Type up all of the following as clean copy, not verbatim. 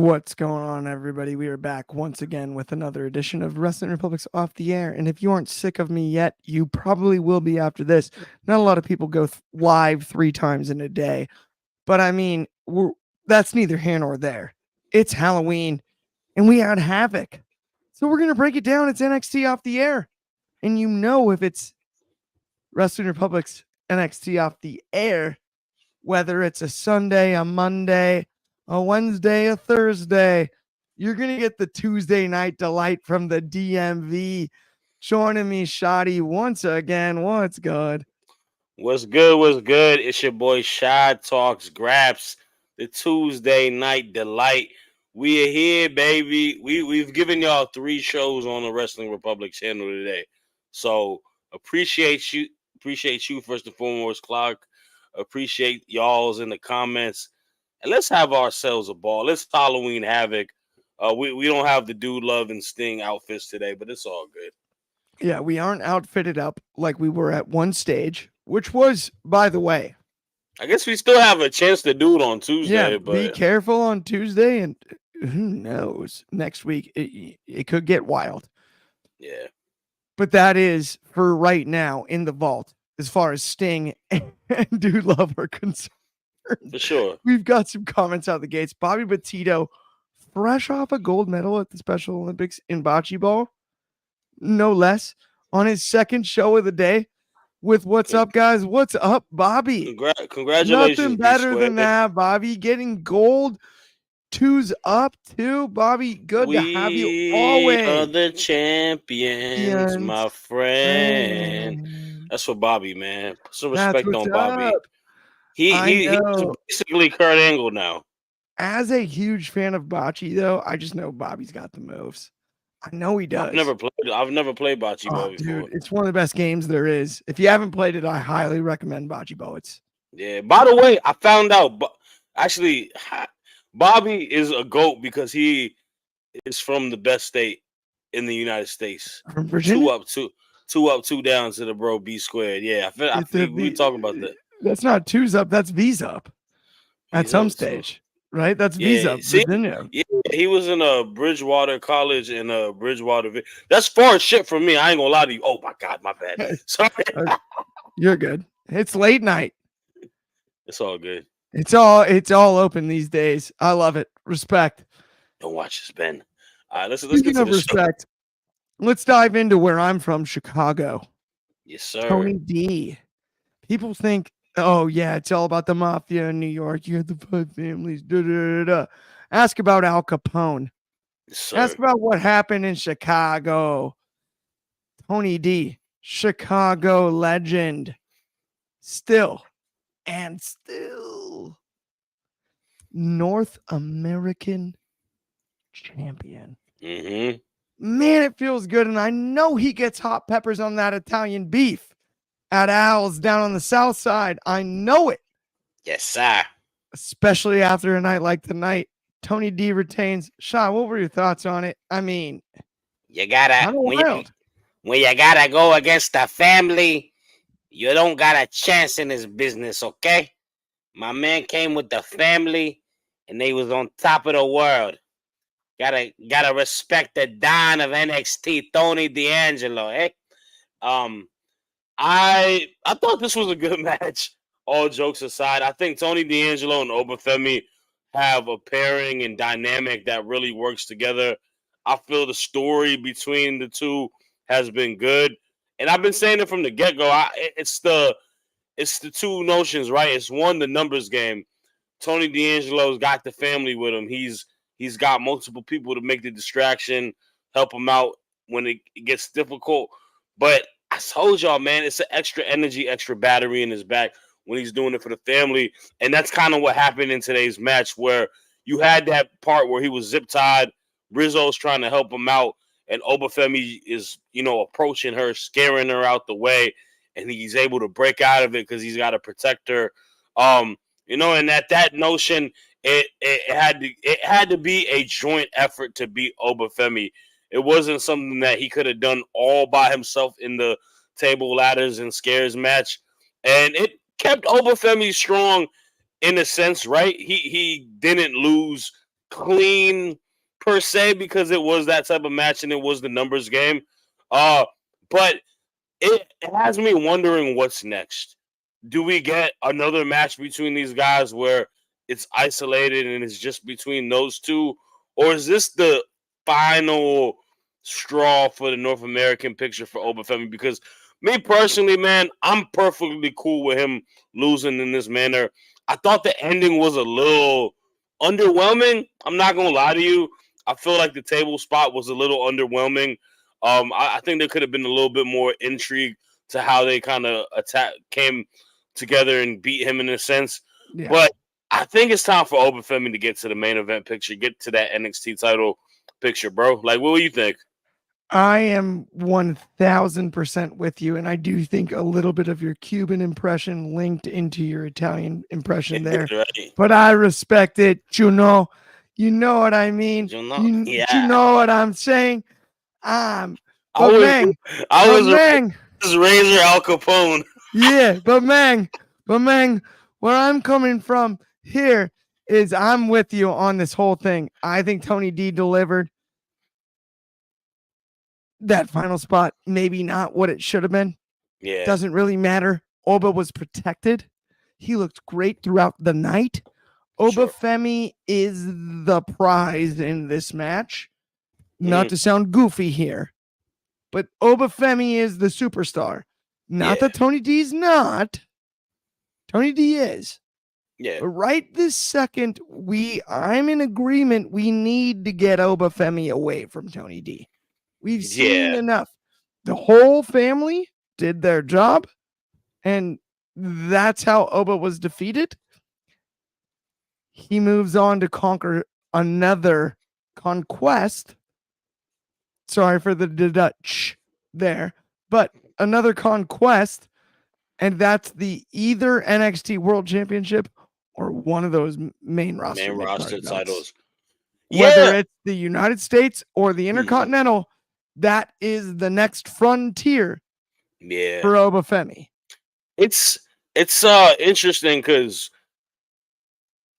What's going on, everybody? We are back once again with another edition of Wrestling Republic's Off the Air. And if you aren't sick of me yet, you probably will be after this. Not a lot of people go live 3 times in a day, but I mean, that's neither here nor there. It's Halloween, and we had Havoc. So we're going to break it down. It's NXT Off the Air. And you know, if it's Wrestling Republic's NXT Off the Air, whether it's a Sunday, a Monday, a Wednesday, a Thursday, you're going to get the Tuesday night delight from the DMV. Joining me, Shoddy, once again. What's good? What's good? What's good? It's your boy Shad Talks Graps, the Tuesday night delight. We are here, baby. We've given y'all 3 shows on the Wrestling Republic channel today. So appreciate you first and foremost, Clark. Appreciate y'all's in the comments. And let's have ourselves a ball. Let's Halloween Havoc. We don't have the Dude Love and Sting outfits today, but it's all good. Yeah, we aren't outfitted up like we were at one stage, which was, by the way, I guess we still have a chance to do it on Tuesday. Yeah, but be careful on Tuesday, and who knows, next week it could get wild. Yeah. But that is for right now in the vault, as far as Sting and Dude Love are concerned. For sure. We've got some comments out the gates. Bobby Petito, fresh off a gold medal at the Special Olympics in bocce ball, no less, on his second show of the day with What's Up, guys? What's up, Bobby? Congratulations. Nothing better than that, Bobby. Getting gold. 2's up, too. Bobby, good to have you always. We are the champions, my friend. That's for Bobby, man. Put some respect on Bobby. Up. He's basically Kurt Angle now. As a huge fan of bocce, though, I just know Bobby's got the moves. I know he does. I've never played bocce ball before. Dude, it's one of the best games there is. If you haven't played it, I highly recommend bocce ball. Yeah. By the way, I found out. Actually, Bobby is a GOAT because he is from the best state in the United States. From Virginia? 2 up, 2 down to the bro B squared. Yeah, I think we talking about that. That's not 2's up. That's V's up. At some stage, right? That's V's up. Virginia. Yeah, he was in a Bridgewater College in a Bridgewater. That's far as shit from me. I ain't gonna lie to you. Oh my God, my bad. Sorry. You're good. It's late night. It's all good. It's all open these days. I love it. Respect. Don't watch this, Ben. All right, let's Speaking get to of respect, let's dive into where I'm from, Chicago. Yes, sir. Tony D. People think, oh yeah, it's all about the mafia in New York. You're the 5 families. Da, da, da, da. Ask about Al Capone. Yes, ask about what happened in Chicago. Tony D. Chicago legend. Still North American champion. Mm-hmm. Man, it feels good. And I know he gets hot peppers on that Italian beef at Al's down on the south side. I know it. Yes, sir. Especially after a night like tonight. Tony D retains. Shaw, what were your thoughts on it? I mean, you gotta when you gotta go against the family, you don't got a chance in this business, okay? My man came with the family, and they was on top of the world. Gotta respect the Don of NXT, Tony D'Angelo, eh? I thought this was a good match. All jokes aside, I think Tony D'Angelo and Obafemi have a pairing and dynamic that really works together. I feel the story between the two has been good, and I've been saying it from the get-go. It's the 2 notions, right? It's one, the numbers game. Tony D'Angelo's got the family with him. He's got multiple people to make the distraction, help him out when it gets difficult. But I told y'all, man, it's an extra energy, extra battery in his back when he's doing it for the family. And that's kind of what happened in today's match, where you had that part where he was zip-tied. Rizzo's trying to help him out, and Obafemi is, approaching her, scaring her out the way, and he's able to break out of it because he's got to protect her. And at that notion, it had to be a joint effort to beat Obafemi. It wasn't something that he could have done all by himself in the table ladders and scares match, and it kept Obafemi strong in a sense, right? He didn't lose clean per se because it was that type of match and it was the numbers game. But it has me wondering what's next. Do we get another match between these guys where it's isolated and it's just between those two? Or is this the final straw for the North American picture for Obafemi? Because me personally, man, I'm perfectly cool with him losing in this manner. I thought the ending was a little underwhelming. I'm not going to lie to you. I feel like the table spot was a little underwhelming. I think there could have been a little bit more intrigue to how they kind of came together and beat him in a sense. Yeah. But I think it's time for Obafemi to get to the main event picture, get to that NXT title picture, bro. Like, what do you think? I am 1000% with you, and I do think a little bit of your Cuban impression linked into your Italian impression there. Right. But I respect it. You know what I mean. Yeah. You know what I'm saying. I was Razor Al Capone. Yeah, but man, where I'm coming from here is I'm with you on this whole thing. I think Tony D delivered. That final spot, maybe not what it should have been. Yeah. Doesn't really matter. Oba was protected. He looked great throughout the night. Obafemi is the prize in this match. Not to sound goofy here, but Obafemi is the superstar. Not that Tony D's not. Tony D is. Yeah. But right this second, I'm in agreement. We need to get Obafemi away from Tony D. We've seen enough. The whole family did their job, and that's how Oba was defeated. He moves on to conquer another conquest. Sorry for the Dutch there, but another conquest, and that's the either NXT World Championship or one of those main roster titles. Whether it's the United States or the Intercontinental, that is the next frontier for Obafemi. It's interesting because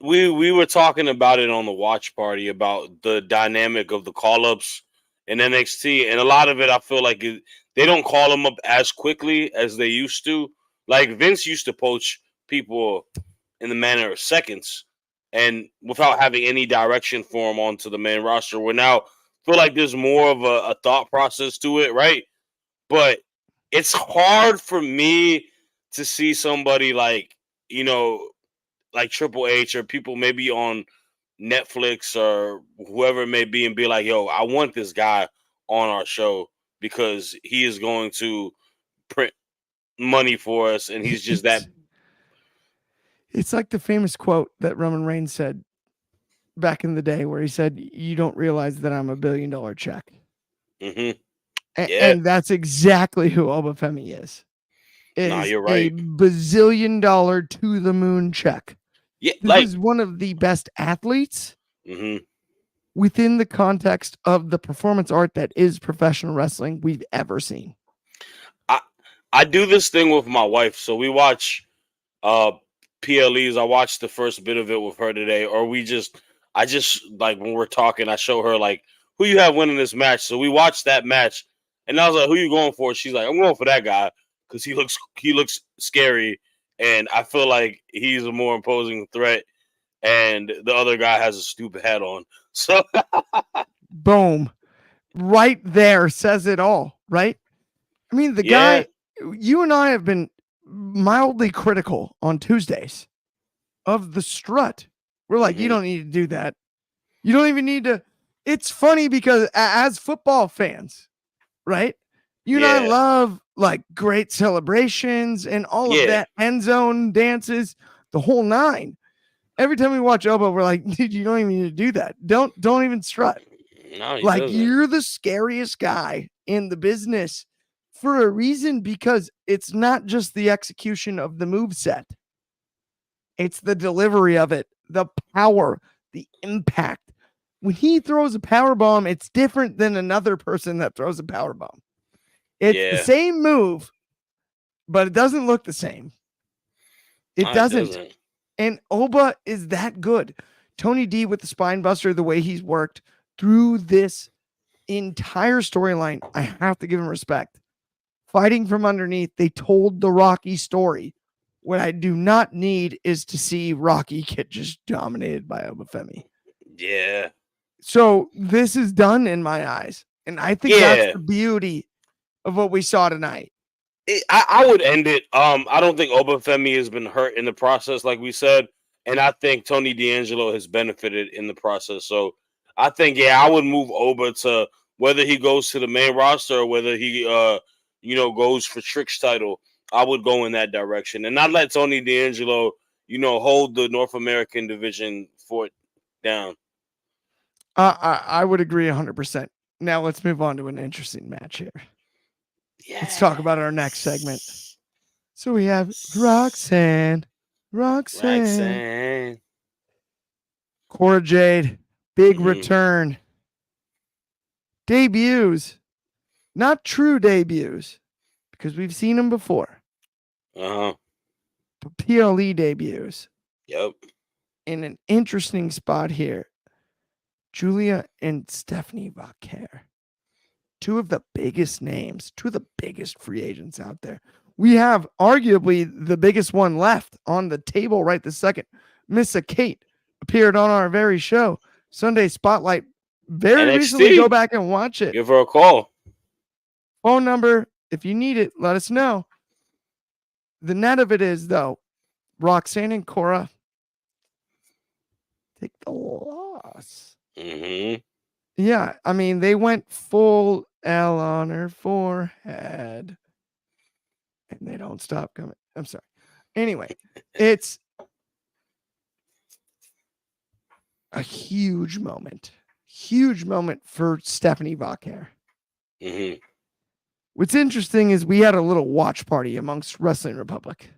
we were talking about it on the watch party about the dynamic of the call-ups in NXT, and a lot of it I feel like they don't call them up as quickly as they used to. Like Vince used to poach people in the manner of seconds and without having any direction for them onto the main roster. We're now feel like there's more of a thought process to it, right? But it's hard for me to see somebody like, like Triple H or people maybe on Netflix or whoever it may be and be like, yo, I want this guy on our show because he is going to print money for us and he's just that. It's like the famous quote that Roman Reigns said back in the day where he said, you don't realize that I'm $1 billion check. Mm-hmm. And that's exactly who Obafemi is. You're right. A bazillion dollar to the moon check. Yeah, this is one of the best athletes within the context of the performance art that is professional wrestling we've ever seen. I do this thing with my wife. So we watch PLEs. I watched the first bit of it with her today. Or I just like when we're talking, I show her like who you have winning this match. So we watched that match and I was like, who you going for? She's like, I'm going for that guy because he looks scary. And I feel like he's a more imposing threat. And the other guy has a stupid hat on. So boom. Right there says it all, right? I mean, the guy, you and I have been mildly critical on Tuesdays of the strut. We're like, you don't need to do that. You don't even need to. It's funny because as football fans, right? You and I love like great celebrations and all of that end zone dances, the whole nine. Every time we watch Oba, we're like, dude, you don't even need to do that. Don't even strut. No, like you're the scariest guy in the business for a reason, because it's not just the execution of the move set. It's the delivery of it, the power, the impact. When he throws a power bomb, it's different than another person that throws a power bomb. It's the same move, but it doesn't look the same. It doesn't. And Oba is that good. Tony D with the spine buster, the way he's worked through this entire storyline, I have to give him respect. Fighting from underneath, they told the Rocky story. What I do not need is to see Rocky get just dominated by Obafemi. Yeah. So this is done in my eyes. And I think that's the beauty of what we saw tonight. I would end it. I don't think Obafemi has been hurt in the process, like we said. And I think Tony D'Angelo has benefited in the process. So I think, I would move Oba to whether he goes to the main roster or whether he goes for Trick's title. I would go in that direction. And not let Tony D'Angelo, hold the North American division fort down. I would agree 100%. Now let's move on to an interesting match here. Yes. Let's talk about our next segment. So we have Roxanne. Cora Jade, big return. Debuts. Not true debuts, because we've seen them before. Uh-huh. But PLE debuts. Yep. In an interesting spot here. Julia and Stephanie Vaquer. Two of the biggest names, two of the biggest free agents out there. We have arguably the biggest one left on the table right this second. Missa Kate appeared on our very show, Sunday Spotlight, very NXT. recently. Go back and watch it. Give her a call. Phone number, if you need it, let us know. The net of it is, though, Roxanne and Cora take the loss. Mm-hmm. Yeah, I mean, they went full L on her forehead. And they don't stop coming. I'm sorry. Anyway, it's a huge moment. Huge moment for Stephanie Vaquer. Mm-hmm. What's interesting is we had a little watch party amongst Wrestling Republic.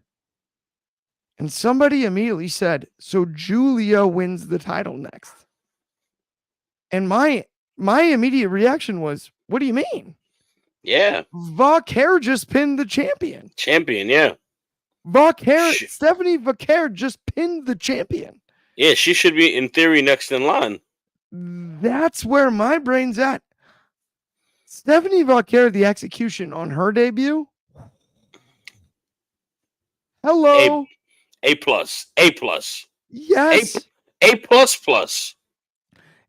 And somebody immediately said, so Julia wins the title next. And my immediate reaction was, what do you mean? Yeah. Vaquer just pinned the champion. Yeah. Stephanie Vaquer just pinned the champion. Yeah, she should be, in theory, next in line. That's where my brain's at. Stephanie Vaquer, the execution on her debut. Hello. A plus. Yes. A plus.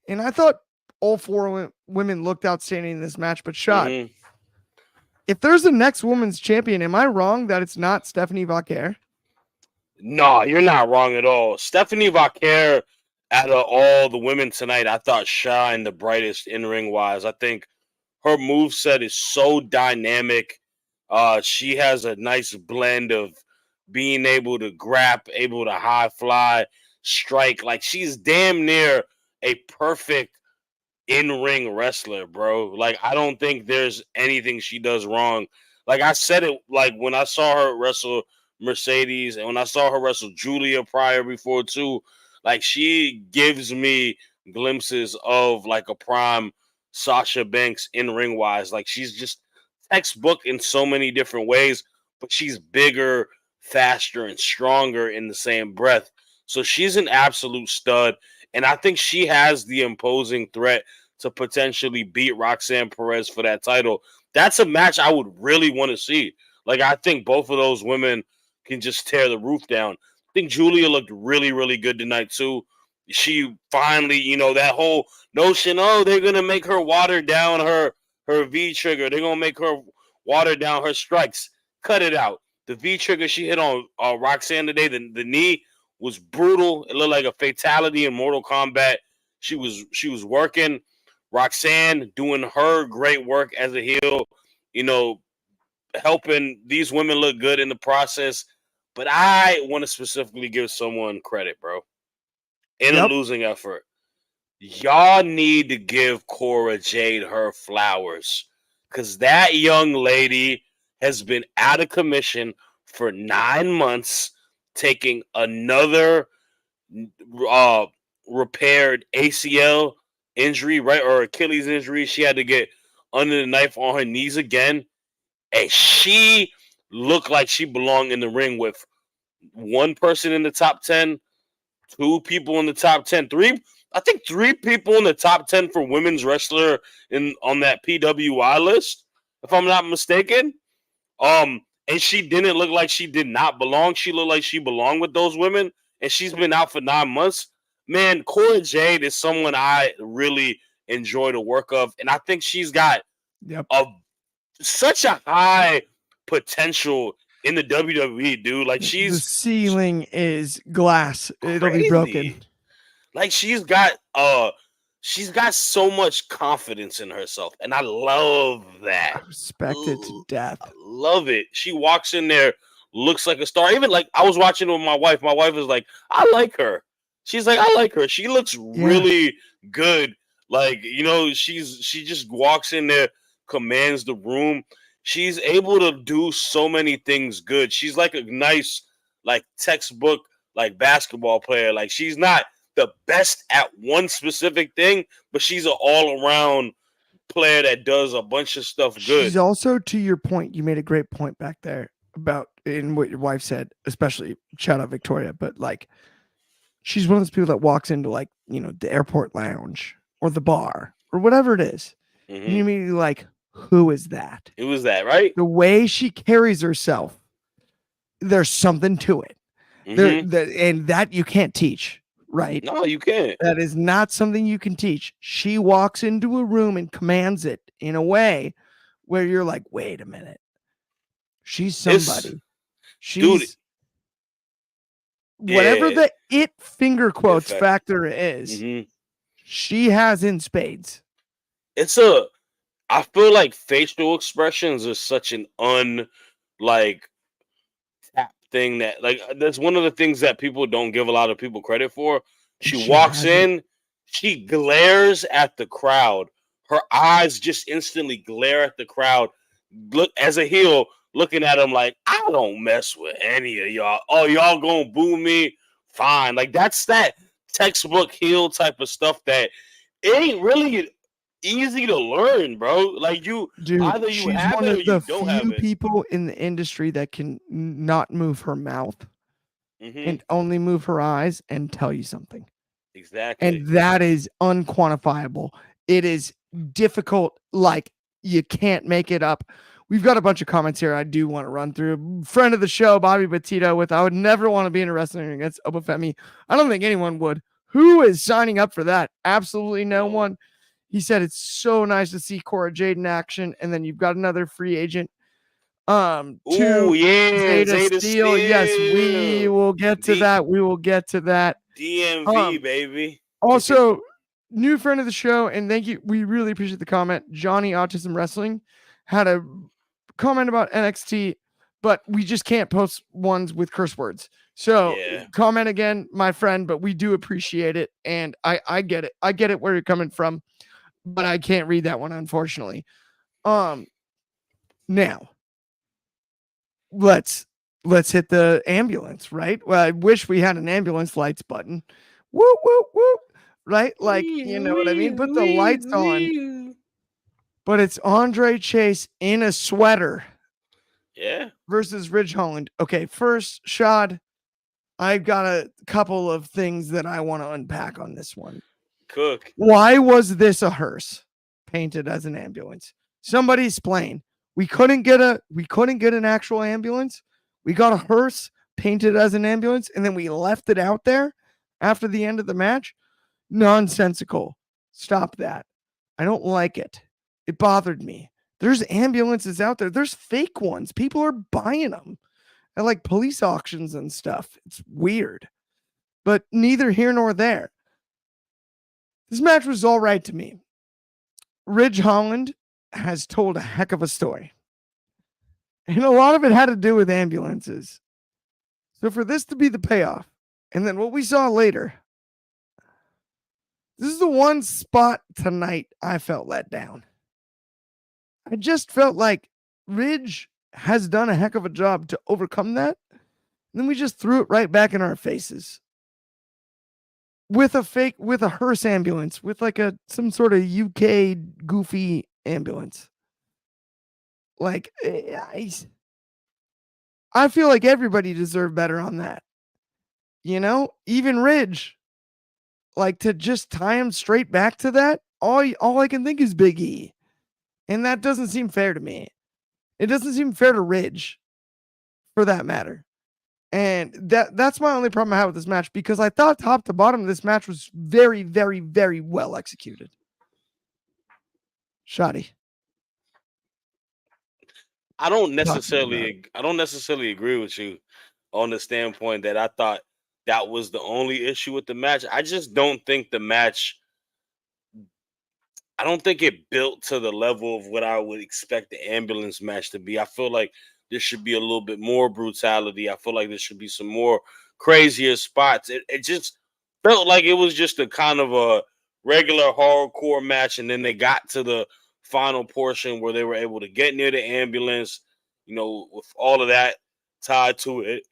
And I thought all four women looked outstanding in this match, but Shad, if there's a next women's champion, am I wrong that it's not Stephanie Vaquer? No, you're not wrong at all. Stephanie Vaquer, out of all the women tonight, I thought shined the brightest in-ring wise. I think her moveset is so dynamic. She has a nice blend of being able to grab, able to high fly, strike. Like, she's damn near a perfect in-ring wrestler, bro. Like, I don't think there's anything she does wrong. Like, I said it, like, when I saw her wrestle Mercedes and when I saw her wrestle Julia before too, like, she gives me glimpses of, like, a prime Sasha Banks in-ring wise. Like, she's just textbook in so many different ways, but she's bigger, faster, and stronger in the same breath. So she's an absolute stud. And I think she has the imposing threat to potentially beat Roxanne Perez for that title. That's a match I would really want to see. Like, I think both of those women can just tear the roof down. I think Julia looked really, really good tonight, too. She finally, that whole notion, they're going to make her water down her V-trigger. They're going to make her water down her strikes. Cut it out. The V-trigger she hit on Roxanne today, the knee, was brutal. It looked like a fatality in Mortal Kombat. She was working. Roxanne doing her great work as a heel, helping these women look good in the process. But I want to specifically give someone credit, bro. In a losing effort. Y'all need to give Cora Jade her flowers. Because that young lady has been out of commission for 9 months, taking another repaired ACL injury, right? Or Achilles injury. She had to get under the knife on her knees again. And she looked like she belonged in the ring with one person in the top 10, 2 people in the top 10. I think 3 people in the top 10 for women's wrestler on that PWI list, if I'm not mistaken. And she didn't look like she did not belong. She looked like she belonged with those women, and she's been out for 9 months. Man, Cora Jade is someone I really enjoy the work of, and I think she's got a such a high potential in the WWE, dude. Like The ceiling is glass. It'll be broken. Like she's got so much confidence in herself, and I love that. I respect it to death. I love it. She walks in there, looks like a star. Even like I was watching with my wife. My wife is like, I like her. She's like, I like her. She looks really good. Like, you know, she just walks in there, commands the room. She's able to do so many things good. She's like a nice, like textbook, like basketball player. Like she's not the best at one specific thing, but she's an all-around player that does a bunch of stuff good. She's also, to your point, you made a great point back there about in what your wife said, especially shout out Victoria, but like she's one of those people that walks into like, you know, the airport lounge or the bar or whatever it is. Mm-hmm. And you immediately like, who is that? Who is that, right? The way she carries herself, there's something to it. Mm-hmm. And that you can't teach. Right? No, you can't. That is not something you can teach. She walks into a room and commands it in a way where you're like, wait a minute. She's somebody. She's whatever the it finger quotes factor is, she has in spades. I feel like facial expressions are such an tap thing that like that's one of the things that people don't give a lot of people credit for. She walks in, she glares at the crowd. Her eyes just instantly glare at the crowd. Look, as a heel, looking at him like, I don't mess with any of y'all. Oh, y'all gonna boo me? Fine. Like that's that textbook heel type of stuff that it ain't really easy to learn, bro. Like either you have it or you don't have it. She's one of the few people in the industry that can not move her mouth and only move her eyes and tell you something. Exactly. And that is unquantifiable. It is difficult. Like you can't make it up. We've got a bunch of comments here I do want to run through. Friend of the show, Bobby Batito, with I would never want to be in a wrestling ring against Obafemi. I don't think anyone would. Who is signing up for that? Absolutely no one. He said it's so nice to see Cora Jade in action. And then you've got another free agent. Zeta Steel. Yes, we will get to that. We will get to that. DMV, baby. Also, new friend of the show, and thank you. We really appreciate the comment. Johnny Autism Wrestling had a comment about NXT, but we just can't post ones with curse words. So comment again, my friend, but we do appreciate it. And I get it. I get it where you're coming from, but I can't read that one, unfortunately. Now let's hit the ambulance, right? Well, I wish we had an ambulance lights button. Whoop, whoop, whoop. Right? Like, you know what I mean? Put the lights on. But it's Andre Chase in a sweater. Yeah. Versus Ridge Holland. Okay, first, Shad, I've got a couple of things that I want to unpack on this one. Cook. Why was this a hearse painted as an ambulance? Somebody explain. We couldn't get an actual ambulance. We got a hearse painted as an ambulance, and then we left it out there after the end of the match. Nonsensical. Stop that. I don't like it. It bothered me. There's ambulances out there. There's fake ones. People are buying them at like police auctions and stuff. It's weird, but neither here nor there. This match was all right to me. Ridge Holland has told a heck of a story, and a lot of it had to do with ambulances. So for this to be the payoff, and then what we saw later, this is the one spot tonight I felt let down. I just felt like Ridge has done a heck of a job to overcome that. And then we just threw it right back in our faces. With a hearse ambulance, with like some sort of UK goofy ambulance. Like, I feel like everybody deserved better on that. even Ridge, like to just tie him straight back to that. All I can think is Big E, and that doesn't seem fair to me. It doesn't seem fair to Ridge, for that matter. And that's my only problem I have with this match, because I thought top to bottom this match was very, very, very well executed. Shoddy. I don't necessarily agree with you on the standpoint that I thought that was the only issue with the match. I just don't think the match. I don't think it built to the level of what I would expect the ambulance match to be. I feel like there should be a little bit more brutality. I feel like there should be some more crazier spots. It just felt like it was just a kind of a regular hardcore match, and then they got to the final portion where they were able to get near the ambulance, with all of that tied to it.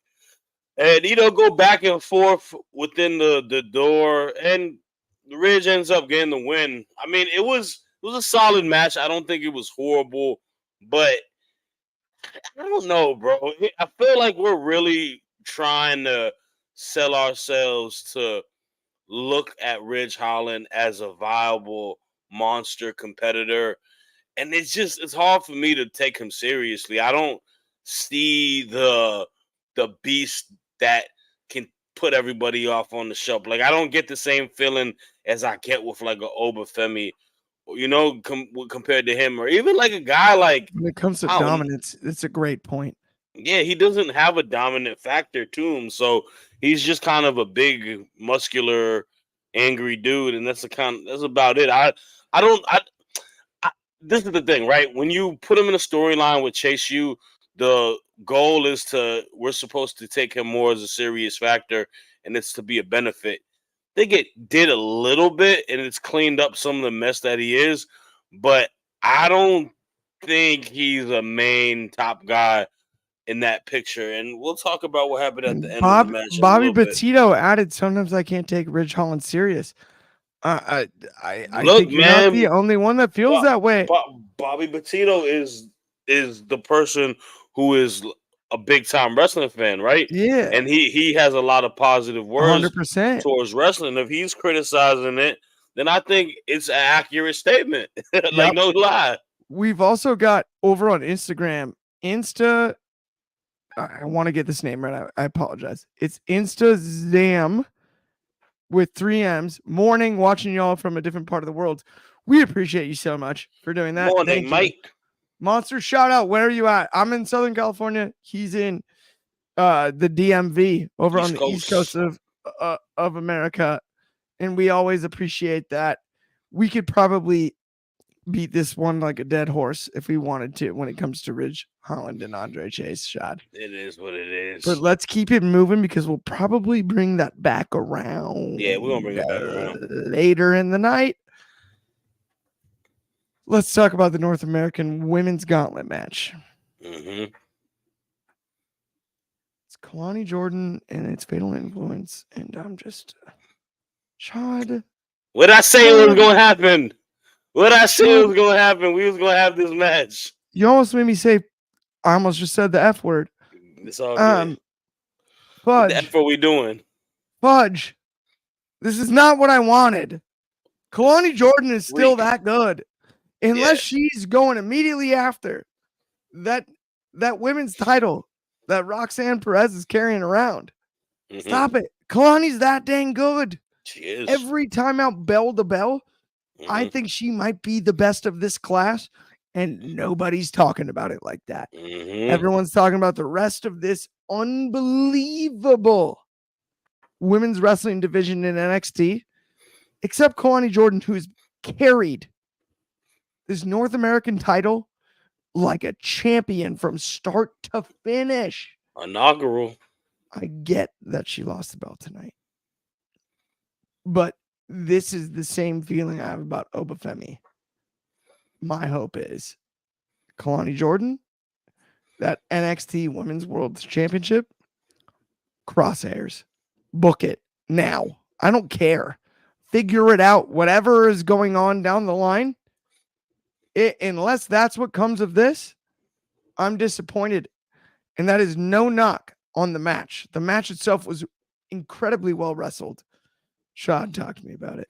And go back and forth within the door, and the Ridge ends up getting the win. I mean, it was a solid match. I don't think it was horrible, but I don't know, bro. I feel like we're really trying to sell ourselves to look at Ridge Holland as a viable monster competitor, and it's hard for me to take him seriously. I don't see the beast that can put everybody off on the shelf. Like, I don't get the same feeling as I get with like a Obafemi, compared to him, or even like a guy like, When it comes to dominance, it's a great point. Yeah, he doesn't have a dominant factor to him, so he's just kind of a big, muscular, angry dude, and that's about it. I don't. This is the thing, right? When you put him in a storyline with Chase U, the goal is we're supposed to take him more as a serious factor, and it's to be a benefit. I think it did a little bit, and it's cleaned up some of the mess that he is, but I don't think he's a main top guy in that picture. And we'll talk about what happened at the end of the match. Bobby Petito added, "Sometimes I can't take Ridge Holland serious." I think you're not the only one that feels that way. Bobby Petito is the person who is a big time wrestling fan, right? Yeah, and he has a lot of positive words 100% towards wrestling. If he's criticizing it, then I think it's an accurate statement. Like, no lie. We've also got over on Instagram, I want to get this name right. I apologize. It's InstaZam with 3 M's. Morning, watching y'all from a different part of the world. We appreciate you so much for doing that. Morning, thank Mike. You. Monster, shout out. Where are you at? I'm in Southern California. He's in the DMV over on the East Coast of America, and we always appreciate that. We could probably beat this one like a dead horse if we wanted to when it comes to Ridge Holland and Andre Chase. Shad. It is what it is. But let's keep it moving, because we'll probably bring that back around. Yeah, we're gonna bring it back around later in the night. Let's talk about the North American Women's Gauntlet match. Mm-hmm. It's Kalani Jordan and its Fatal Influence, and I'm just Shad. What I say was gonna happen? What I said was gonna happen? We was gonna have this match. You almost made me say. I almost just said the F word. It's all good. Fudge. What the F are we doing? Fudge. This is not what I wanted. Kalani Jordan is still that good. Unless she's going immediately after that women's title that Roxanne Perez is carrying around. Mm-hmm. Stop it. Kalani's that dang good. She is. Every time out bell to bell, I think she might be the best of this class, and nobody's talking about it like that. Everyone's talking about the rest of this unbelievable women's wrestling division in NXT, except Kalani Jordan, who's carried this North American title like a champion from start to finish. Inaugural. I get that she lost the belt tonight, but this is the same feeling I have about Obafemi. My hope is Kalani Jordan, that NXT Women's World Championship, crosshairs. Book it now. I don't care. Figure it out. Whatever is going on down the line, unless that's what comes of this, I'm disappointed. And that is no knock on the match. The match itself was incredibly well wrestled. Shad, talk to me about it.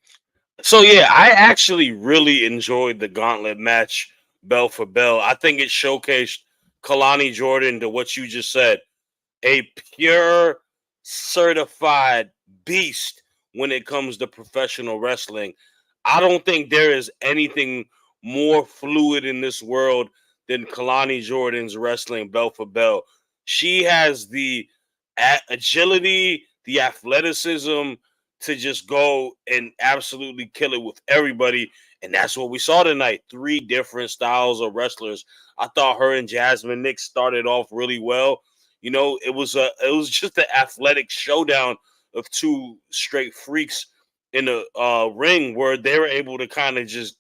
So yeah, I actually really enjoyed the gauntlet match, bell for bell. I think it showcased Kalani Jordan to what you just said, a pure certified beast when it comes to professional wrestling. I don't think there is anything more fluid in this world than Kalani Jordan's wrestling bell for bell. She has the agility, the athleticism to just go and absolutely kill it with everybody. And that's what we saw tonight. Three different styles of wrestlers. I thought her and Jasmine Nick started off really well. It was just an athletic showdown of two straight freaks in the ring where they were able to kind of just,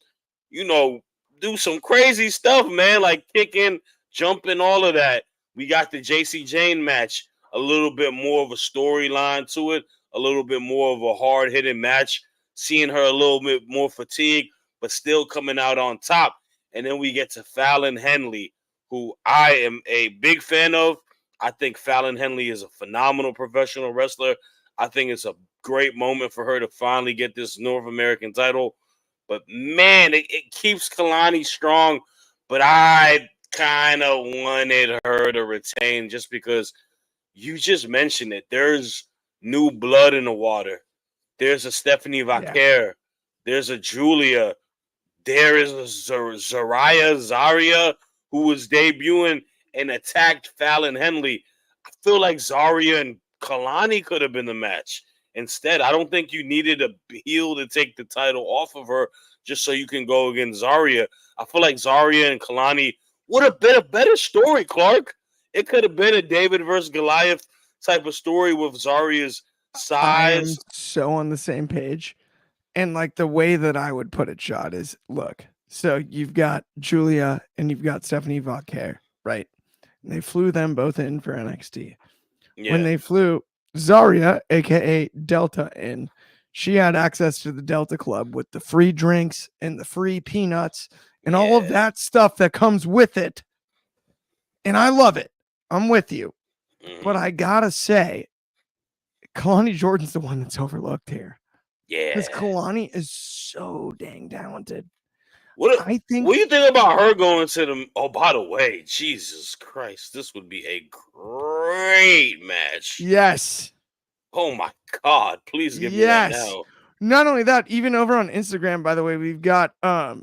you know, do some crazy stuff, man, like kicking, jumping, all of that. We got the JC Jane match, a little bit more of a storyline to it, a little bit more of a hard hitting match, seeing her a little bit more fatigued, but still coming out on top. And then we get to Fallon Henley, who I am a big fan of. I think Fallon Henley is a phenomenal professional wrestler. I think it's a great moment for her to finally get this North American title. But man, it keeps Kalani strong. But I kind of wanted her to retain just because you just mentioned it. There's new blood in the water. There's a Stephanie Yeah. Vaquer. There's a Julia. There is a Zaria who was debuting and attacked Fallon Henley. I feel like Zaria and Kalani could have been the match. Instead, I don't think you needed a heel to take the title off of her just so you can go against Zaria. I feel like Zaria and Kalani would have been a better story, Clark. It could have been a David versus Goliath type of story with Zaria's I am size. so on the same page. And like the way that I would put it, Shot, is look, so you've got Julia and you've got Stephanie Vaquer, right? And they flew them both in for NXT. When Yeah, they flew Zaria, aka Delta, in, she had access to the Delta Club with the free drinks and the free peanuts and all of yeah. that stuff that comes with it. And I love it. I'm with you. But Mhm. I gotta say, Kalani Jordan's the one that's overlooked here. Because Yeah. Kalani is so dang talented. What I what think do you think about her going to the? Oh, by the way, Jesus Christ, this would be a great match. yes. Oh my God, please give me that Yes. now. Not only that, even over on Instagram, by the way, we've got uh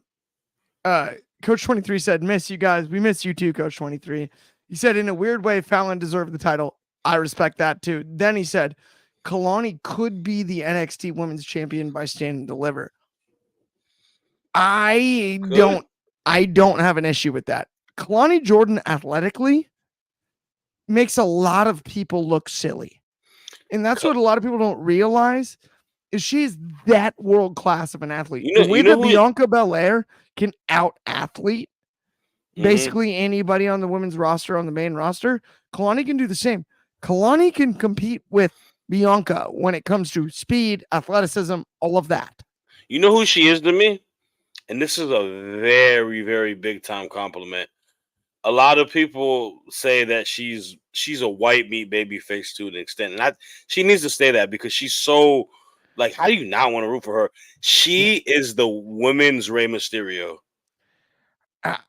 Coach 23 said, miss you guys. We miss you too, Coach 23. He said, in a weird way, Fallon deserved the title. I respect that too. Then he said, Kalani could be the NXT women's champion by stand and deliver. I Could don't I don't have an issue with that. Kalani Jordan athletically makes a lot of people look silly. And that's Co- what a lot of people don't realize is she's that world class of an athlete. you The know way you know that who? Bianca Belair can out athlete Mhm. basically anybody on the women's roster on the main roster, Kalani can do the same. Kalani can compete with Bianca when it comes to speed, athleticism, all of that. You know who she is to me, and this is a very very big time compliment. A lot of people say that she's a white meat baby face to an extent, and she needs to stay that because she's so like. How do you not want to root for her? Yeah, She is the women's Rey Mysterio.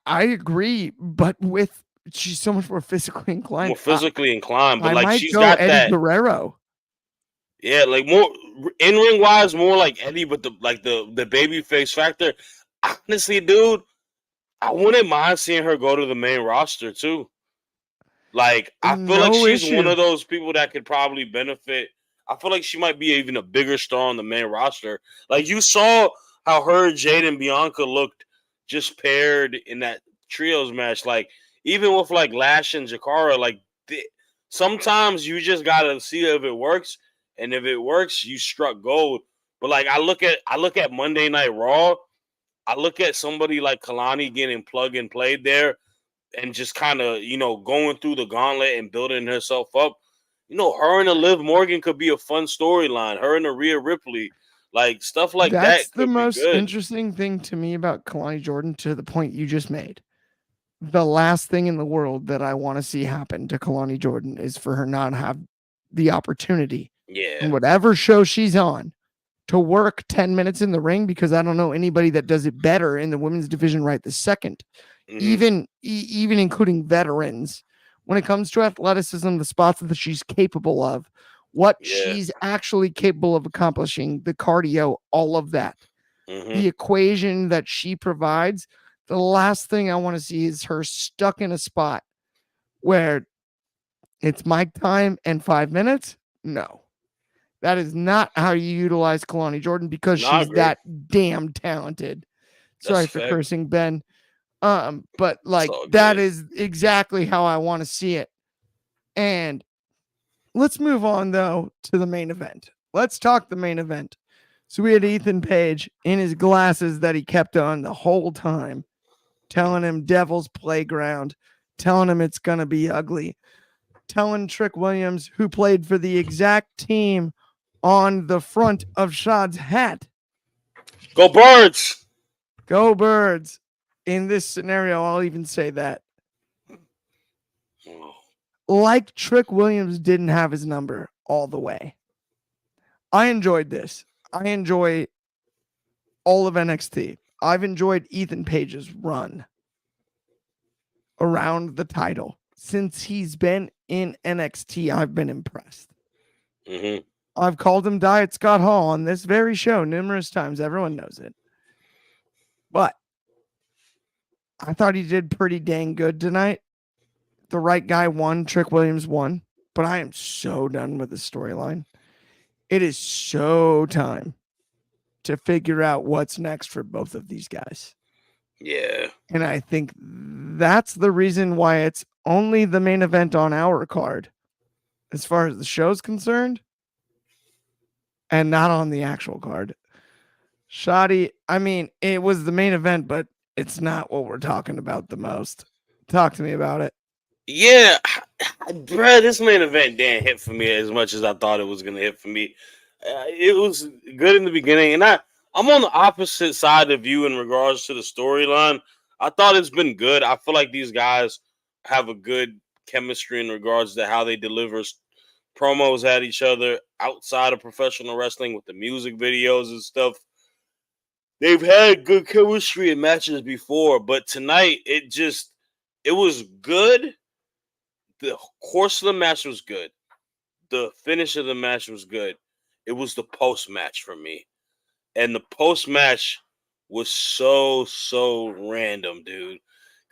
I agree, but with she's so much more physically More inclined. physically inclined, but I like might she's go got Eddie that, Guerrero. yeah, like more in ring wise, more like Eddie, but the baby face factor. Honestly, dude, I wouldn't mind seeing her go to the main roster too. Like I feel like No she's one issue. of those people that could probably benefit. I feel like she might be even a bigger star on the main roster. Like you saw how her, Jade, and Bianca looked just paired in that trios match. Like even with like Lash and Jakara, like sometimes you just gotta see if it works, and if it works, you struck gold. But like I look at Monday Night Raw. I look at somebody like Kalani getting plug and played there and just kind of going through the gauntlet and building herself up. Her and a Liv Morgan could be a fun storyline. Her and a Rhea Ripley, like stuff like That's that, the could be most good. interesting thing to me about Kalani Jordan to the point you just made. The last thing in the world that I want to see happen to Kalani Jordan is for her not have the opportunity Yeah. and whatever show she's on to work 10 minutes in the ring, because I don't know anybody that does it better in the women's division right this second, Hmm. even including veterans. When it comes to athleticism, the spots that she's capable of, what Yeah. she's actually capable of accomplishing, the cardio, all of that, Hmm. the equation that she provides, the last thing I want to see is her stuck in a spot where it's mic time and 5 minutes. No, that is not how you utilize Kalani Jordan because No, I she's agree. that damn talented. That's Sorry a for fact. cursing, Ben. But It's like all that good. is exactly how I want to see it. And let's move on though to the main event. Let's talk the main event. So we had Ethan Page in his glasses that he kept on the whole time, telling him Devil's Playground, telling him it's gonna be ugly, telling Trick Williams, who played for the exact team on the front of Shad's hat, Go Birds! go Birds. In this scenario, I'll even say that. Oh, Like Trick Williams didn't have his number all the way. I enjoyed this. I enjoy all of NXT. I've enjoyed Ethan Page's run around the title. Since he's been in NXT, I've been impressed. hmm. I've called him Diet Scott Hall on this very show numerous times. Everyone knows it. But I thought he did pretty dang good tonight. The right guy won. Trick Williams won. But I am so done with the storyline. It is so time to figure out what's next for both of these guys. Yeah. And I think that's the reason why it's only the main event on our card as far as the show's concerned and not on the actual card. Shoddy, I mean, it was the main event, but it's not what we're talking about the most. Talk to me about it. Yeah, bruh, this main event didn't hit for me as much as I thought it was gonna hit for me. It was good in the beginning, and I'm on the opposite side of you in regards to the storyline. I thought it's been good. I feel like these guys have a good chemistry in regards to how they deliver promos at each other outside of professional wrestling with the music videos and stuff. They've had good chemistry in matches before, but tonight it was good. The course of the match was good. The finish of the match was good. It was the post match for me. And the post match was so random, dude.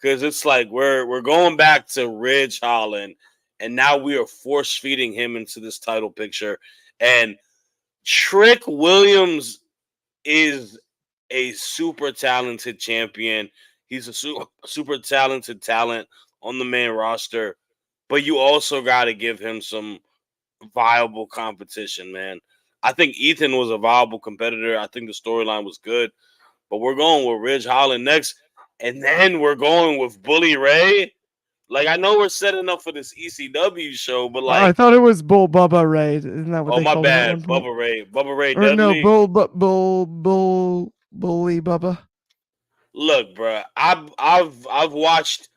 Cause it's like we're going back to Ridge Holland, and now we are force feeding him into this title picture. And Trick Williams is a super talented champion. He's a super talented talent on the main roster, but you also got to give him some viable competition, man. I think Ethan was a viable competitor. I think the storyline was good, but we're going with Ridge Holland next, and then we're going with Bully Ray. Like I know we're setting up for this ECW show, but I like, thought it was Bull Bubba Ray. Isn't that what oh they my called him at bad, one point? Bubba Ray Or no, Dudley. Bully Bubba. Look, bro, I've watched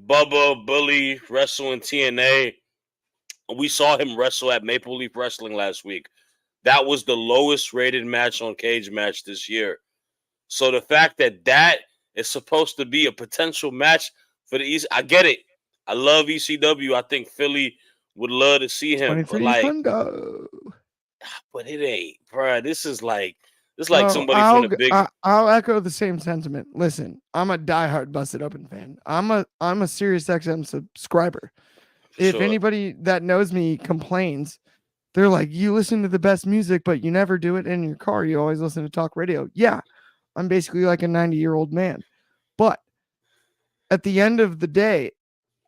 Bubba Bully wrestle in TNA. We saw him wrestle at Maple Leaf Wrestling last week. That was the lowest rated match on Cage Match this year. So the fact that that is supposed to be a potential match for the East, I get it. I love ECW. I think Philly would love to see him, but 23 like, Hundo. but it ain't, bro. This is like Oh, somebody from the big I'll echo the same sentiment. Listen, I'm a diehard Busted Open fan. I'm a Sirius XM subscriber. for If sure. anybody that knows me complains, they're like, "You listen to the best music, but you never do it in your car. You always listen to talk radio." Yeah, I'm basically like a 90-year-old man. But at the end of the day,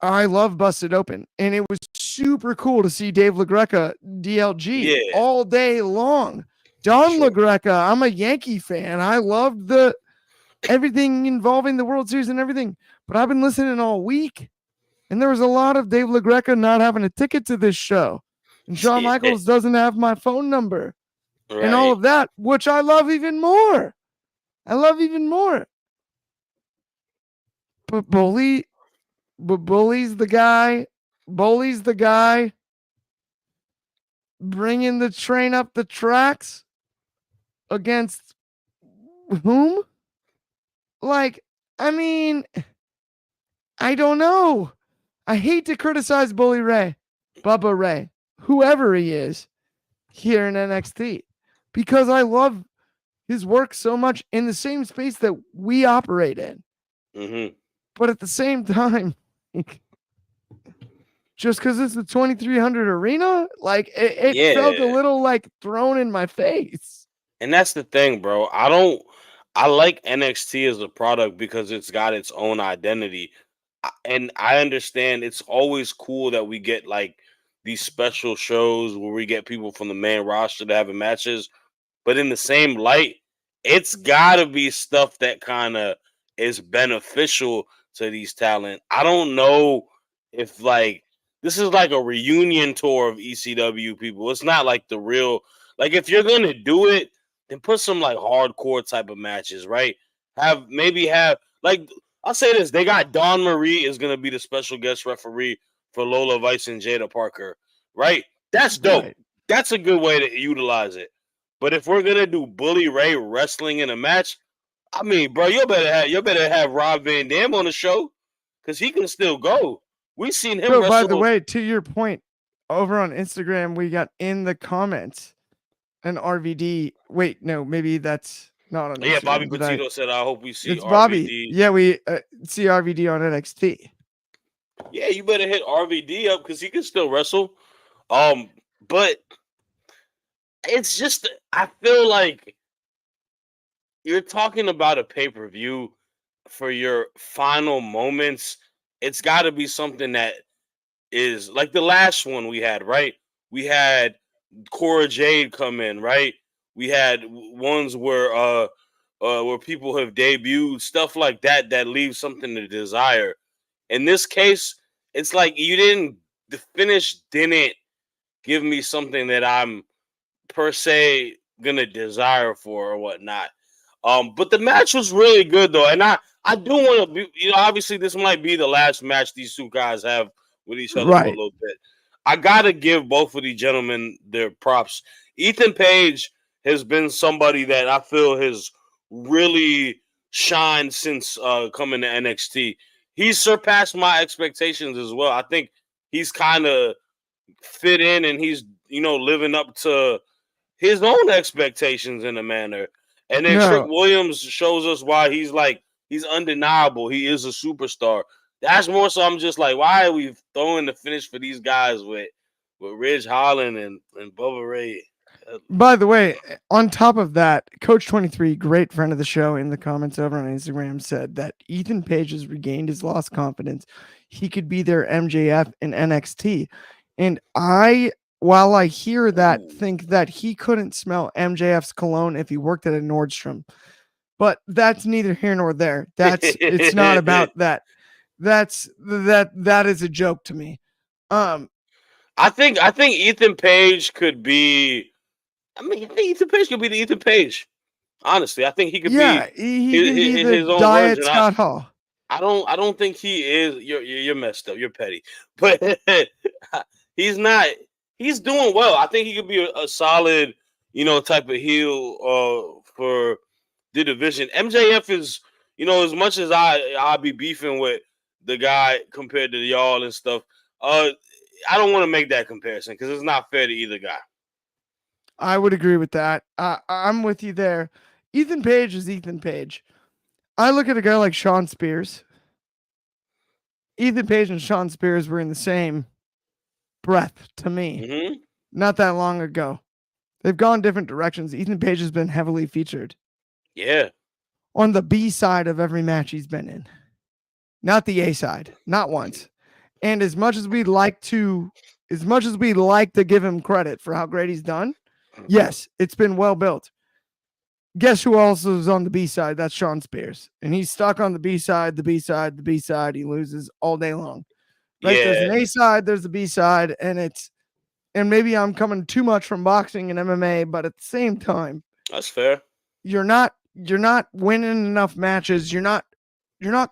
I love Busted Open, and it was super cool to see Dave LaGreca DLG Yeah, all day long. for Don sure. LaGreca, I'm a Yankee fan. I loved the everything involving the World Series and everything. But I've been listening all week, and there was a lot of Dave LaGreca not having a ticket to this show, and Shawn Yeah, Michaels doesn't have my phone number, and all right. of that, which I love even more. I love even more. But Bully's the guy. Bully's the guy bringing the train up the tracks against whom? Like, I mean, I don't know. I hate to criticize Bully Ray, Bubba Ray, whoever he is here in NXT, because I love his work so much in the same space that we operate in. Mm-hmm. But at the same time, just because it's the 2300 arena, like it felt a little like thrown in my face. And that's the thing, bro. I like NXT as a product because it's got its own identity. And I understand it's always cool that we get like these special shows where we get people from the main roster to have matches. But in the same light, it's got to be stuff that kind of is beneficial to these talent. I don't know if like this is like a reunion tour of ECW people. It's not like the real, like if you're going to do it, then put some like hardcore type of matches, right? Have like I'll say this: they got Dawn Marie is gonna be the special guest referee for Lola Vice and Jada Parker, right? That's dope. Right. That's a good way to utilize it. But if we're gonna do Bully Ray wrestling in a match, I mean, bro, you better have Rob Van Dam on the show because he can still go. We've seen him Bro, wrestle. by the way, to your point, over on Instagram, we got in the comments an RVD. Wait, no, maybe that's not on Instagram. Yeah, Bobby Petito said, I hope we see it's RVD. Bobby. Yeah, we see RVD on NXT. Yeah, you better hit RVD up because he can still wrestle. But it's just, I feel like you're talking about a pay-per-view for your final moments. It's got to be something that is like the last one we had, right? We had Cora Jade come in, right? We had ones where people have debuted, stuff like that that leaves something to desire. In this case, it's like the finish didn't give me something that I'm per se gonna desire for or whatnot. But the match was really good though, and I do want to be, obviously this might be the last match these two guys have with each other for a little bit. I gotta give both of these gentlemen their props. Ethan Page has been somebody that I feel has really shined since coming to NXT. He's surpassed my expectations as well. I think he's kind of fit in and he's living up to his own expectations in a manner. And then Trick Williams shows us why he's undeniable. He is a superstar. That's more so I'm just like, why are we throwing the finish for these guys with Ridge Holland and Bubba Ray? By the way, on top of that, Coach 23, great friend of the show, in the comments over on Instagram said that Ethan Page has regained his lost confidence. He could be their MJF in NXT. And while I hear that, think that he couldn't smell MJF's cologne if he worked at a Nordstrom. But that's neither here nor there. It's not about that. That is a joke to me. I think Ethan Page could be. I think Ethan Page could be the Ethan Page. Honestly, I think he could be his own Diet version. Scott Hall. I don't think he is. You're messed up. You're petty, but he's not. He's doing well. I think he could be a solid, type of heel for the division. MJF is, as much as I'll be beefing with the guy compared to y'all and stuff. I don't want to make that comparison because it's not fair to either guy. I would agree with that. I'm with you there. Ethan Page is Ethan Page. I look at a guy like Shawn Spears. Ethan Page and Shawn Spears were in the same breath to me not that long ago. They've gone different directions. Ethan Page has been heavily featured. Yeah. On the B side of every match he's been in. Not the A side. Not once. And as much as we'd like to give him credit for how great he's done, yes, it's been well built. Guess who also is on the B side? That's Shawn Spears. And he's stuck on the B side, the B side, the B side. He loses all day long. Right? Yeah. There's an A side, there's the B side, and maybe I'm coming too much from boxing and MMA, but at the same time, that's fair. You're not winning enough matches. You're not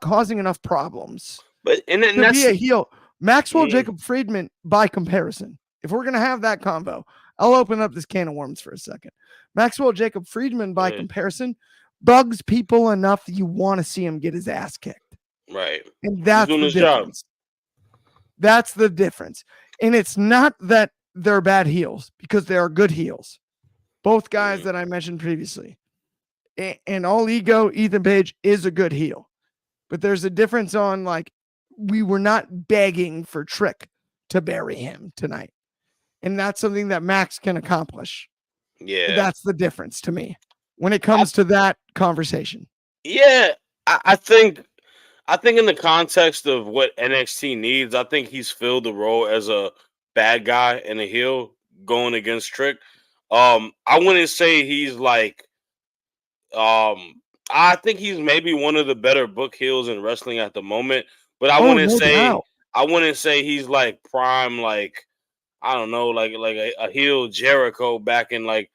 causing enough problems. But and to be a heel. Maxwell Jacob Friedman, by comparison, if we're gonna have that convo, I'll open up this can of worms for a second. Maxwell Jacob Friedman, by Mhm. comparison, bugs people enough that you want to see him get his ass kicked. Right. And He's that's doing the his job. difference. That's the difference. And it's not that they're bad heels, because they are good heels. Both guys that I mentioned previously. And all ego, Ethan Page is a good heel. But there's a difference on, like, we were not begging for Trick to bury him tonight. And that's something that Max can accomplish. Yeah. That's the difference to me when it comes to that conversation. Yeah. I think in the context of what NXT needs, I think he's filled the role as a bad guy and a heel going against Trick. I wouldn't say he's like I think he's maybe one of the better book heels in wrestling at the moment, but I Oh, wouldn't no say doubt. he's like prime, like I don't know, like a heel Jericho back in like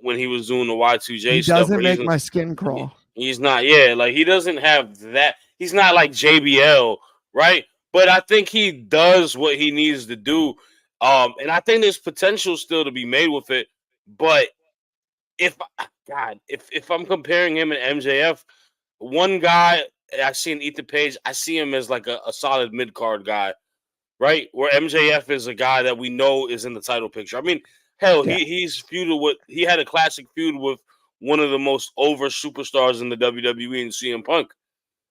when he was doing the Y2J He stuff. doesn't Where make my skin crawl. he's not, yeah, like he doesn't have that. He's not like JBL, right? But I think he does what he needs to do, and I think there's potential still to be made with it. But if if I'm comparing him and MJF, one guy I see in Ethan Page, I see him as like a solid mid card guy, right? Where MJF is a guy that we know is in the title picture. I mean, hell, Yeah. he's feuded with, he had a classic feud with one of the most over superstars in the WWE and CM Punk,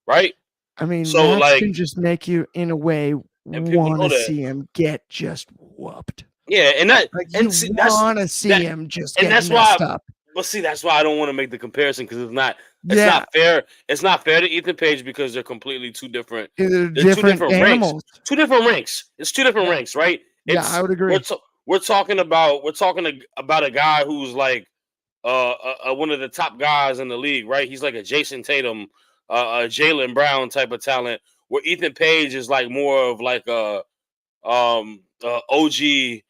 right? I mean, So Max like, can just make you, in a way, and people want know to that, see him get just whooped. yeah, and that Like, you and see, that's want to see that, him just and get that's why. messed up. But see, that's why I don't want to make the comparison, because it's Yeah. not fair. It's not fair to Ethan Page, because they're completely two different. They're They're two different different ranks. animals. Two different ranks. It's two different Yeah. ranks, right? Yeah, I would agree. We're talking about a guy who's like one of the top guys in the league, right? He's like a Jason Tatum, a Jalen Brown type of talent. Where Ethan Page is like more of like a OG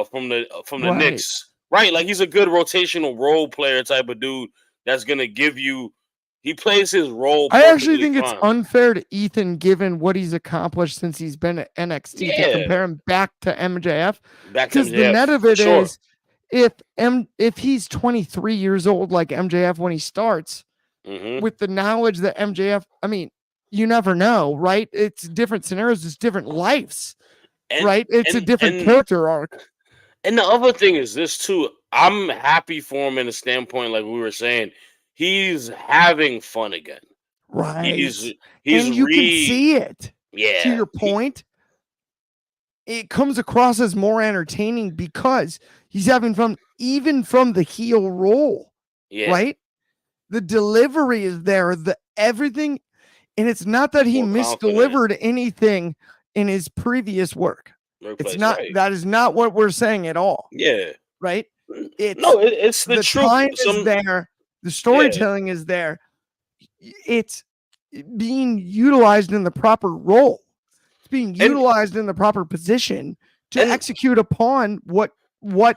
from the Right. Knicks, right? Like he's a good rotational role player type of dude that's gonna give you. He plays his role I actually perfectly think it's fine. unfair to Ethan, given what he's accomplished since he's been at NXT, to Yeah, compare him back to MJF. back to Because the net MJF of for it sure. is, if he's 23 years old like MJF when he starts, Hmm. with the knowledge that MJF, I mean, you never know, right? It's different scenarios, it's different lives, And right? It's a different character arc. And the other thing is this too. I'm happy for him in a standpoint, like we were saying, he's having fun again. Right. He's And you can see it. yeah. To your point, it comes across as more entertaining because he's having fun, even from the heel role. Yeah. Right? The delivery is there, the everything, and it's not that he More misdelivered anything in his previous work. It's not, right. that is not what we're saying at all. Yeah. Right? It's the truth. Time is there, the storytelling is there. It's being utilized in the proper role. It's being utilized in the proper position to execute upon what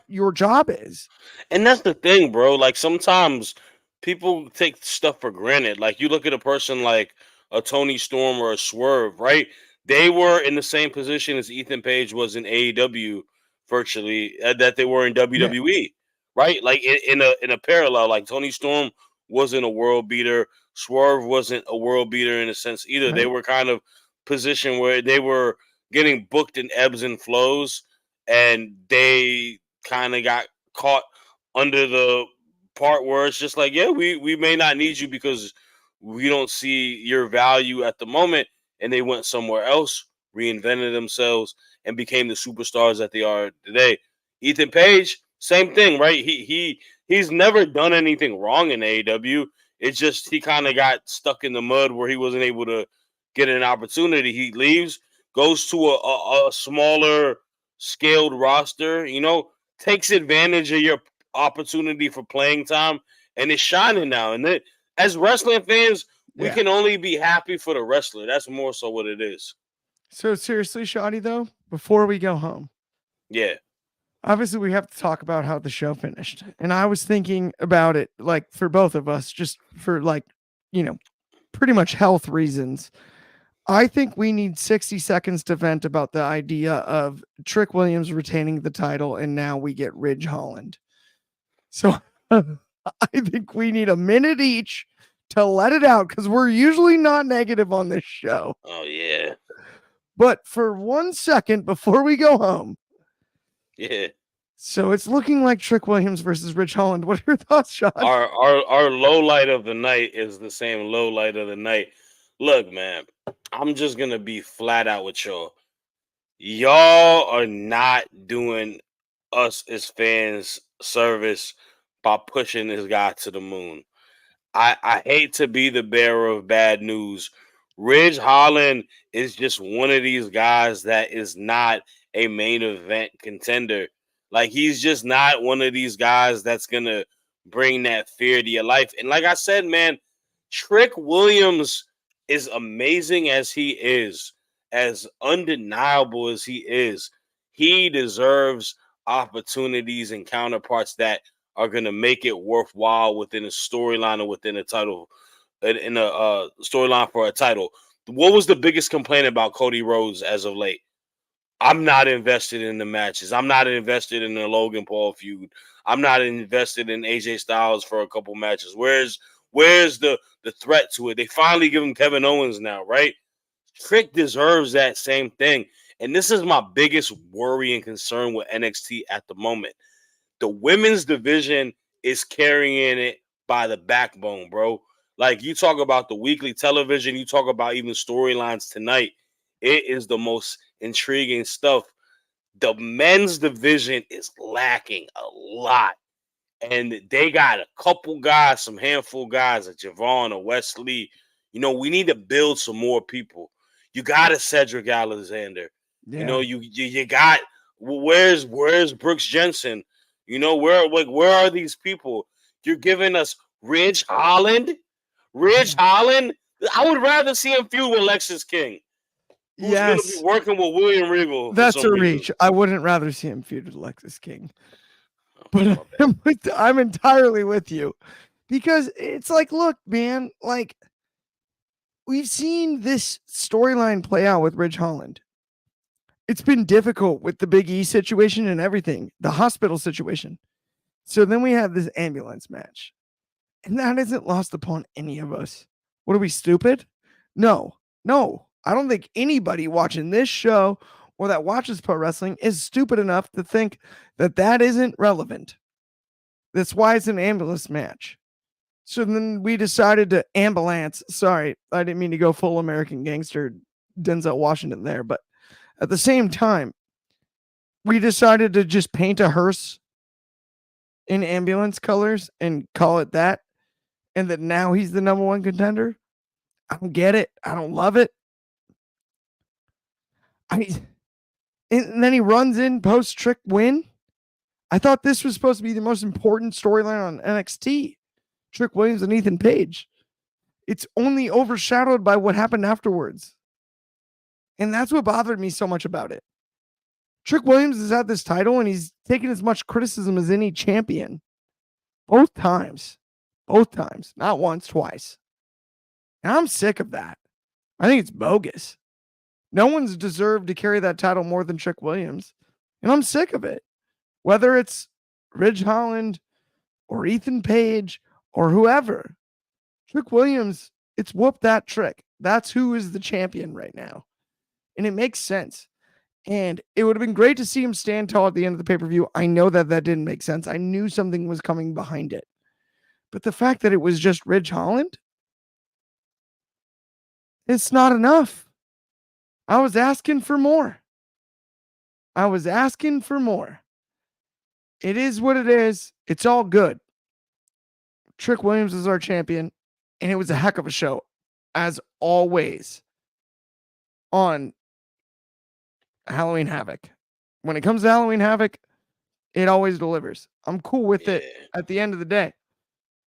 your job is. And that's the thing, bro. Like sometimes people take stuff for granted. Like you look at a person like a Tony Storm or a Swerve, right? They were in the same position as Ethan Page was in AEW, virtually, that they were in WWE, right? Like in a parallel, like Tony Storm wasn't a world beater, Swerve wasn't a world beater in a sense either. Right. They were kind of positioned where they were getting booked in ebbs and flows, and they kind of got caught under the part where it's just like, yeah, we may not need you because we don't see your value at the moment, and they went somewhere else, reinvented themselves, and became the superstars that they are today. Ethan Page, same thing, right? He's never done anything wrong in AEW. It's just he kind of got stuck in the mud where he wasn't able to get an opportunity. He leaves, goes to a smaller scaled roster, takes advantage of your opportunity for playing time, and is shining now. And then, as wrestling fans, we can only be happy for the wrestler. That's more so what it is. So seriously, Shoddy, though, before we go home, yeah, obviously we have to talk about how the show finished. And I was thinking about it, like, for both of us, just for, like, pretty much health reasons. I think we need 60 seconds to vent about the idea of Trick Williams retaining the title, and now we get Ridge Holland. So I think we need a minute each to let it out because we're usually not negative on this show. Oh yeah. But for 1 second before we go home. Yeah. So it's looking like Trick Williams versus Ridge Holland. What are your thoughts, Sean? Our low light of the night is the same low light of the night. Look, man, I'm just gonna be flat out with y'all. Y'all are not doing us as fans service by pushing this guy to the moon. I hate to be the bearer of bad news. Ridge Holland is just one of these guys that is not a main event contender. Like, he's just not one of these guys that's gonna bring that fear to your life. And like I said, man, Trick Williams, is amazing as he is, as undeniable as he deserves opportunities and counterparts that are going to make it worthwhile within a storyline or within a title, in a storyline for a title. What was the biggest complaint about Cody Rhodes as of late? I'm not invested in the matches. I'm not invested in the Logan Paul feud. I'm not invested in AJ Styles for a couple matches. Where's the threat to it? They finally give him Kevin Owens now, right? Trick deserves that same thing. And this is my biggest worry and concern with NXT at the moment. The women's division is carrying it by the backbone, bro. Like, you talk about the weekly television, you talk about even storylines tonight. It is the most intriguing stuff. The men's division is lacking a lot. And they got a couple guys, some handful guys, like Javon or Wesley. You know, we need to build some more people. You got a Cedric Alexander. Yeah. You know, you got, where's Brooks Jensen? You know, where are these people? You're giving us Ridge Holland. I would rather see him feud with Lexus King, who's going to be working with William Regal. That's a reach. I wouldn't rather see him feud with Lexus King. But I'm entirely with you, because it's like, look, man, like, we've seen this storyline play out with Ridge Holland. It's been difficult with the Big E situation and everything, the hospital situation. So then we have this ambulance match, and that isn't lost upon any of us. What are we, stupid? No. I don't think anybody watching this show or that watches pro wrestling is stupid enough to think that that isn't relevant. That's why it's an ambulance match. So then we decided to ambulance. Sorry, I didn't mean to go full American Gangster Denzel Washington there, but at the same time, we decided to just paint a hearse in ambulance colors and call it that, and that now he's the number one contender. I don't get it. I don't love it. And then he runs in post Trick win. I thought this was supposed to be the most important storyline on NXT. Trick Williams and Ethan Page. It's only overshadowed by what happened afterwards. And that's what bothered me so much about it. Trick Williams has had this title and he's taken as much criticism as any champion. Both times. Not once, twice. And I'm sick of that. I think it's bogus. No one's deserved to carry that title more than Trick Williams. And I'm sick of it. Whether it's Ridge Holland or Ethan Page or whoever. Trick Williams, it's whoop that trick. That's who is the champion right now. And it makes sense. And it would have been great to see him stand tall at the end of the pay-per-view. I know that didn't make sense. I knew something was coming behind it. But the fact that it was just Ridge Holland, it's not enough. I was asking for more. It is what it is. It's all good. Trick Williams is our champion, and it was a heck of a show, as always, on Halloween Havoc. When it comes to Halloween Havoc, it always delivers. I'm cool with it at the end of the day.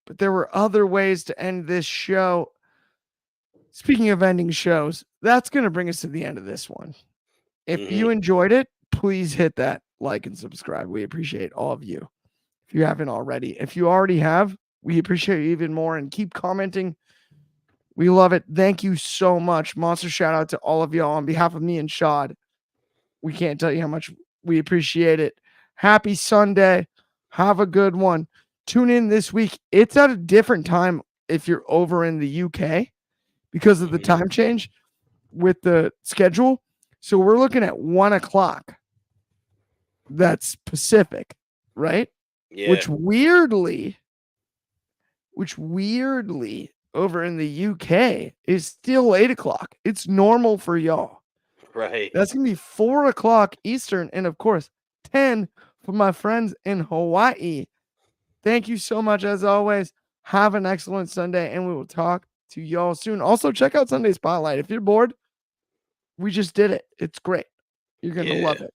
But there were other ways to end this show. Speaking of ending shows, that's going to bring us to the end of this one. If you enjoyed it, please hit that like and subscribe. We appreciate all of you. If you haven't already. If you already have, we appreciate you even more, and keep commenting. We love it. Thank you so much. Monster shout out to all of y'all on behalf of me and Shad. We can't tell you how much we appreciate it. Happy Sunday. Have a good one. Tune in this week. It's at a different time if you're over in the UK because of the time change with the schedule. So we're looking at 1 o'clock. That's Pacific, right? Yeah. Which weirdly over in the UK is still 8 o'clock. It's normal for y'all. Right. That's going to be 4 o'clock Eastern. And of course, 10 for my friends in Hawaii. Thank you so much as always. Have an excellent Sunday and we will talk to y'all soon. Also, check out Sunday Spotlight. If you're bored, we just did it. It's great. You're going to love it.